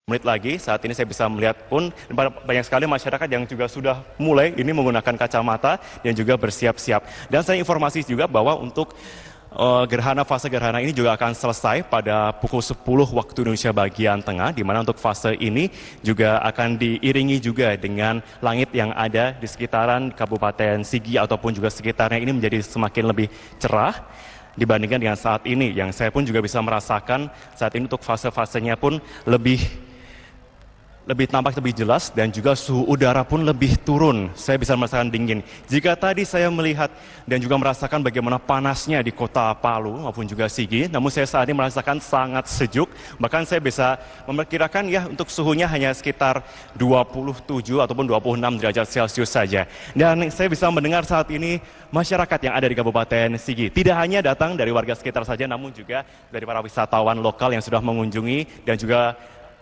menit lagi, saat ini saya bisa melihat pun banyak sekali masyarakat yang juga sudah mulai ini menggunakan kacamata dan juga bersiap-siap. Dan saya informasi juga bahwa untuk fase gerhana ini juga akan selesai pada pukul 10 waktu Indonesia bagian tengah, di mana untuk fase ini juga akan diiringi juga dengan langit yang ada di sekitaran Kabupaten Sigi ataupun juga sekitarnya ini menjadi semakin lebih cerah dibandingkan dengan saat ini, yang saya pun juga bisa merasakan saat ini untuk fase-fasenya pun lebih tampak lebih jelas dan juga suhu udara pun lebih turun. Saya bisa merasakan dingin. Jika tadi saya melihat dan juga merasakan bagaimana panasnya di kota Palu maupun juga Sigi, namun saya saat ini merasakan sangat sejuk. Bahkan saya bisa memperkirakan ya untuk suhunya hanya sekitar 27 ataupun 26 derajat Celcius saja. Dan saya bisa mendengar saat ini masyarakat yang ada di Kabupaten Sigi tidak hanya datang dari warga sekitar saja, namun juga dari para wisatawan lokal yang sudah mengunjungi dan juga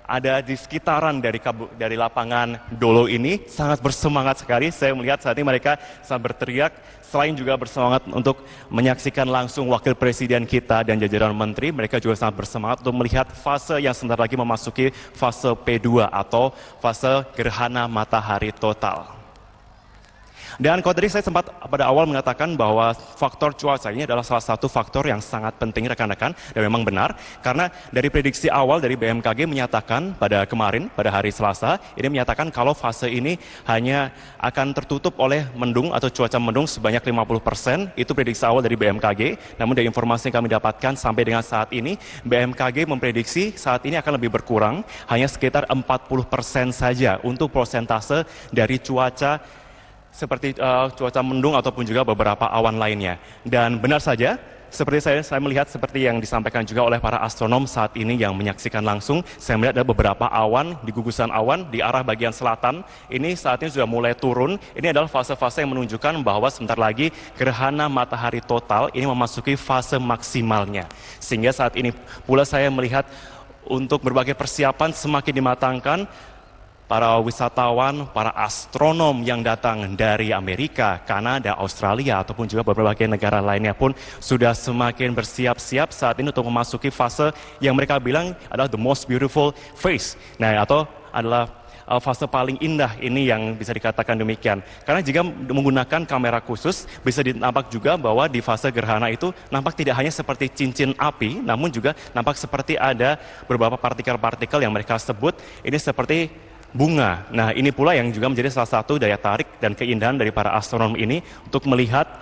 ada di sekitaran dari lapangan Dolo ini sangat bersemangat sekali. Saya melihat saat ini mereka sangat berteriak, selain juga bersemangat untuk menyaksikan langsung wakil presiden kita dan jajaran menteri, mereka juga sangat bersemangat untuk melihat fase yang sebentar lagi memasuki fase P2 atau fase gerhana matahari total. Dan kalau tadi saya sempat pada awal mengatakan bahwa faktor cuaca ini adalah salah satu faktor yang sangat penting rekan-rekan, dan memang benar karena dari prediksi awal dari BMKG menyatakan pada kemarin pada hari Selasa ini menyatakan kalau fase ini hanya akan tertutup oleh mendung atau cuaca mendung sebanyak 50%, itu prediksi awal dari BMKG. Namun dari informasi yang kami dapatkan sampai dengan saat ini BMKG memprediksi saat ini akan lebih berkurang, hanya sekitar 40% saja untuk persentase dari cuaca seperti cuaca mendung ataupun juga beberapa awan lainnya. Dan benar saja, seperti saya melihat seperti yang disampaikan juga oleh para astronom saat ini yang menyaksikan langsung, saya melihat ada beberapa awan di gugusan awan di arah bagian selatan. Ini saat ini sudah mulai turun. Ini adalah fase-fase yang menunjukkan bahwa sebentar lagi gerhana matahari total ini memasuki fase maksimalnya. Sehingga saat ini pula saya melihat untuk berbagai persiapan semakin dimatangkan. Para wisatawan, para astronom yang datang dari Amerika, Kanada, Australia, ataupun juga berbagai negara lainnya pun sudah semakin bersiap-siap saat ini untuk memasuki fase yang mereka bilang adalah the most beautiful phase. Nah, atau adalah fase paling indah ini yang bisa dikatakan demikian. Karena jika menggunakan kamera khusus, bisa nampak juga bahwa di fase gerhana itu nampak tidak hanya seperti cincin api, namun juga nampak seperti ada beberapa partikel-partikel yang mereka sebut ini seperti bunga. Nah, ini pula yang juga menjadi salah satu daya tarik dan keindahan dari para astronom ini untuk melihat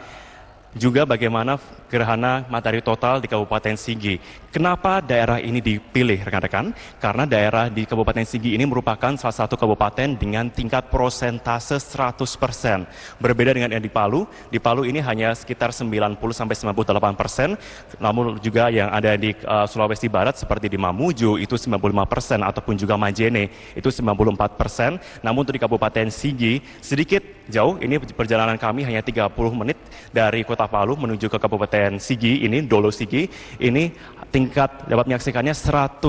juga bagaimana gerhana matahari total di Kabupaten Sigi. Kenapa daerah ini dipilih rekan-rekan? Karena daerah di Kabupaten Sigi ini merupakan salah satu kabupaten dengan tingkat prosentase 100%. Berbeda dengan yang di Palu. Di Palu ini hanya sekitar 90-98%. Namun juga yang ada di Sulawesi Barat seperti di Mamuju itu 95%, ataupun juga Majene itu 94%. Namun untuk di Kabupaten Sigi sedikit jauh, ini perjalanan kami hanya 30 menit dari kota Palu menuju ke Kabupaten Sigi ini, Dolo Sigi, ini tingkat dapat menyaksikannya 100%.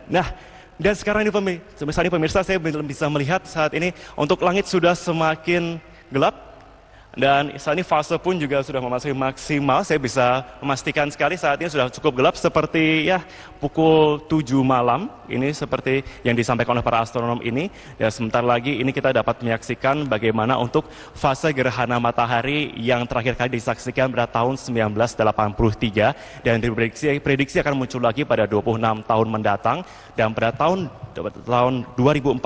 Nah, dan sekarang ini pemirsa, saya bisa melihat saat ini untuk langit sudah semakin gelap. Dan saat ini fase pun juga sudah memasuki maksimal. Saya bisa memastikan sekali saat ini sudah cukup gelap seperti ya pukul 7 malam. Ini seperti yang disampaikan oleh para astronom ini. Dan sebentar lagi ini kita dapat menyaksikan bagaimana untuk fase gerhana matahari yang terakhir kali disaksikan pada tahun 1983. Dan diprediksi akan muncul lagi pada 26 tahun mendatang. Dan pada tahun 2042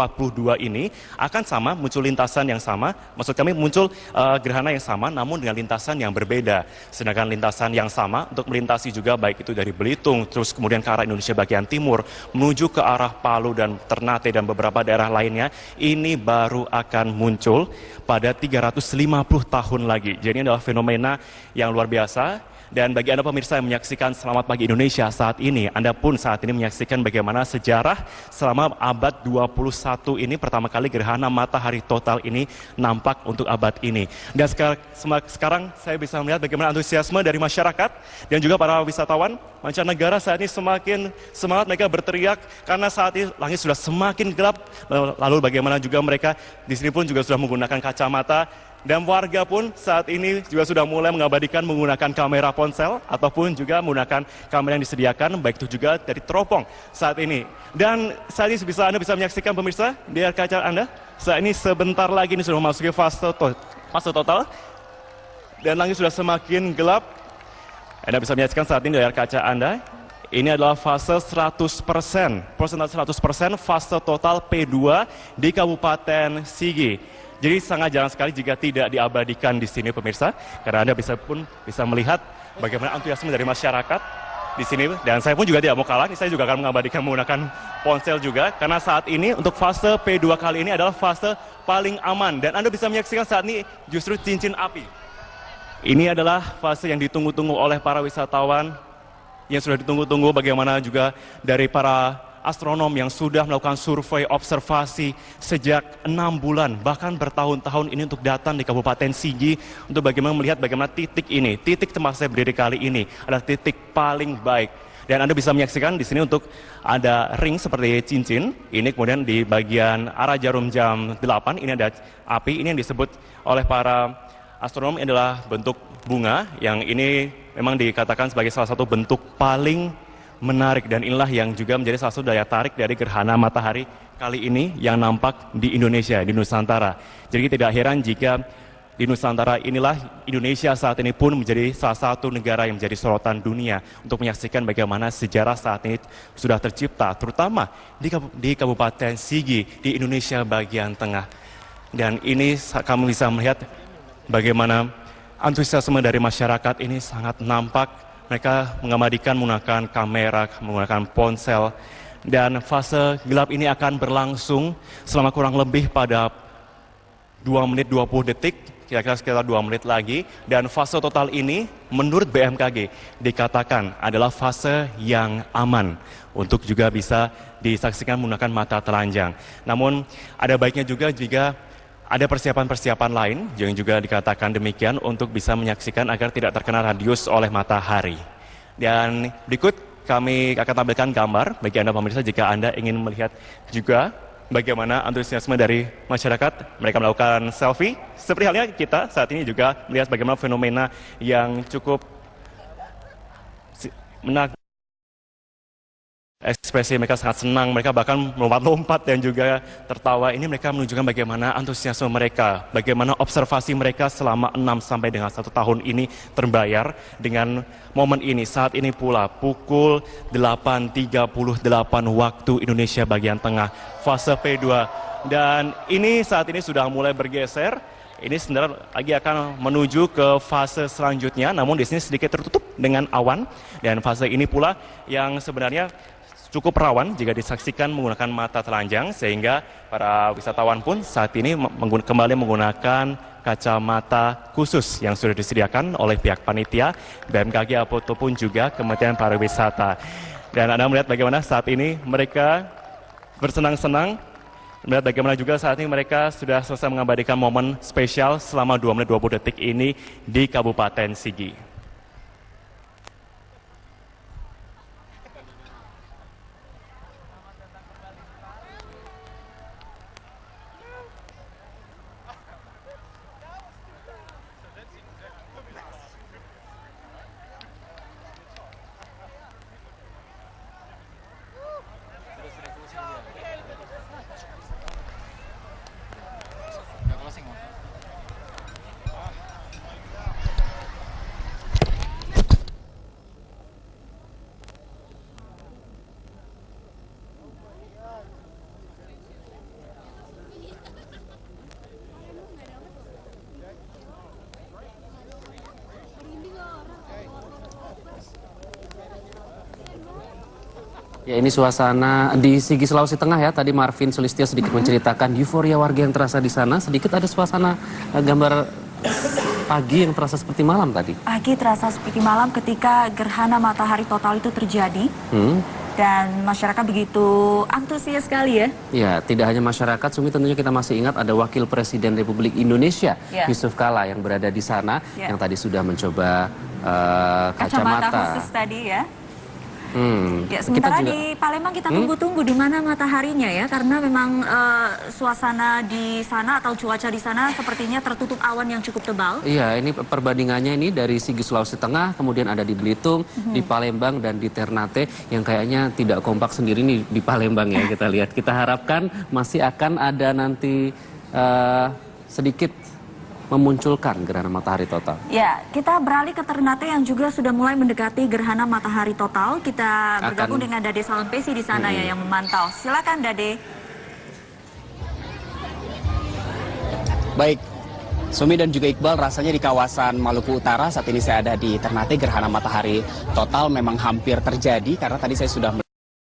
ini akan sama, muncul lintasan yang sama. Maksud kami muncul gerhana yang sama namun dengan lintasan yang berbeda. Sedangkan lintasan yang sama untuk melintasi juga baik itu dari Belitung terus kemudian ke arah Indonesia bagian timur menuju ke arah Palu dan Ternate dan beberapa daerah lainnya, ini baru akan muncul pada 350 tahun lagi. Jadi ini adalah fenomena yang luar biasa. Dan bagi Anda pemirsa yang menyaksikan Selamat Pagi Indonesia saat ini, Anda pun saat ini menyaksikan bagaimana sejarah selama abad 21 ini pertama kali gerhana matahari total ini nampak untuk abad ini. Dan sekarang saya bisa melihat bagaimana antusiasme dari masyarakat dan juga para wisatawan mancanegara saat ini semakin semangat, mereka berteriak karena saat ini langit sudah semakin gelap. Lalu bagaimana juga mereka di sini pun juga sudah menggunakan kacamata. Dan warga pun saat ini juga sudah mulai mengabadikan menggunakan kamera ponsel ataupun juga menggunakan kamera yang disediakan, baik itu juga dari teropong saat ini. Dan saat ini Anda bisa menyaksikan pemirsa di layar kaca Anda, saat ini sebentar lagi ini sudah memasuki fase total dan langit sudah semakin gelap. Anda bisa menyaksikan saat ini di layar kaca Anda. Ini adalah fase 100%, persentase 100% fase total P2 di Kabupaten Sigi. Jadi sangat jarang sekali jika tidak diabadikan di sini pemirsa, karena Anda bisa melihat bagaimana antusiasme dari masyarakat di sini. Dan saya pun juga tidak mau kalah, saya juga akan mengabadikan menggunakan ponsel juga, karena saat ini untuk fase P2 kali ini adalah fase paling aman. Dan Anda bisa menyaksikan saat ini justru cincin api. Ini adalah fase yang ditunggu-tunggu oleh para wisatawan, yang sudah ditunggu-tunggu bagaimana juga dari para astronom yang sudah melakukan survei observasi sejak 6 bulan, bahkan bertahun-tahun ini untuk datang di Kabupaten Sigi untuk bagaimana melihat bagaimana titik ini, titik tempat saya berdiri kali ini adalah titik paling baik. Dan Anda bisa menyaksikan di sini untuk ada ring seperti cincin, ini kemudian di bagian arah jarum jam 8, ini ada api, ini yang disebut oleh para astronom adalah bentuk bunga, yang ini memang dikatakan sebagai salah satu bentuk paling menarik, dan inilah yang juga menjadi salah satu daya tarik dari gerhana matahari kali ini yang nampak di Indonesia, di Nusantara. Jadi tidak heran jika di Nusantara inilah Indonesia saat ini pun menjadi salah satu negara yang menjadi sorotan dunia untuk menyaksikan bagaimana sejarah saat ini sudah tercipta, terutama di Kabupaten Sigi, di Indonesia bagian tengah. Dan ini kamu bisa melihat bagaimana antusiasme dari masyarakat ini sangat nampak. Mereka mengabadikan menggunakan kamera, menggunakan ponsel, dan fase gelap ini akan berlangsung selama kurang lebih pada 2 menit 20 detik, kira-kira sekitar 2 menit lagi, dan fase total ini menurut BMKG dikatakan adalah fase yang aman untuk juga bisa disaksikan menggunakan mata telanjang. Namun ada baiknya juga jika ada persiapan-persiapan lain yang juga dikatakan demikian untuk bisa menyaksikan agar tidak terkena radius oleh matahari. Dan berikut kami akan tampilkan gambar bagi Anda pemirsa jika Anda ingin melihat juga bagaimana antusiasme dari masyarakat. Mereka melakukan selfie, seperti halnya kita saat ini juga melihat bagaimana fenomena yang cukup menarik. Ekspresi mereka sangat senang, mereka bahkan melompat-lompat dan juga tertawa. Ini mereka menunjukkan bagaimana antusiasme mereka, bagaimana observasi mereka selama 6 sampai dengan 1 tahun ini terbayar dengan momen ini. Saat ini pula pukul 8.38 waktu Indonesia bagian tengah, fase P2. Dan ini saat ini sudah mulai bergeser. Ini sebenarnya lagi akan menuju ke fase selanjutnya, namun di sini sedikit tertutup dengan awan. Dan fase ini pula yang sebenarnya cukup rawan jika disaksikan menggunakan mata telanjang, sehingga para wisatawan pun saat ini kembali menggunakan kacamata khusus yang sudah disediakan oleh pihak panitia, BMKG ataupun juga Kementerian Pariwisata. Dan Anda melihat bagaimana saat ini mereka bersenang-senang, melihat bagaimana juga saat ini mereka sudah selesai mengabadikan momen spesial selama 2 menit 20 detik ini di Kabupaten Sigi. Ya, ini suasana di Sigi, Sulawesi Tengah ya. Tadi Marvin Sulistyo sedikit menceritakan euforia warga yang terasa di sana. Sedikit ada suasana gambar pagi yang terasa seperti malam tadi. Pagi terasa seperti malam ketika gerhana matahari total itu terjadi. Dan masyarakat begitu antusias sekali ya. Ya, tidak hanya masyarakat, Sumi, tentunya kita masih ingat ada Wakil Presiden Republik Indonesia, Yusuf Kala, yang berada di sana, yang tadi sudah mencoba kacamata khusus tadi ya. Ya, sementara Kita juga, di Palembang kita tunggu-tunggu di mana mataharinya ya, karena memang suasana di sana atau cuaca di sana sepertinya tertutup awan yang cukup tebal. iya, ini perbandingannya ini dari Sigi Sulawesi Tengah, kemudian ada di Belitung, di Palembang, dan di Ternate yang kayaknya tidak kompak sendiri nih di Palembang ya kita lihat. Kita harapkan masih akan ada nanti sedikit memunculkan gerhana matahari total. Ya, kita beralih ke Ternate yang juga sudah mulai mendekati gerhana matahari total. Kita bergabung dengan Dade Salampesi di sana ya yang memantau. Silakan Dade. Baik, Sumi dan juga Iqbal, rasanya di kawasan Maluku Utara saat ini saya ada di Ternate, gerhana matahari total memang hampir terjadi karena tadi saya sudah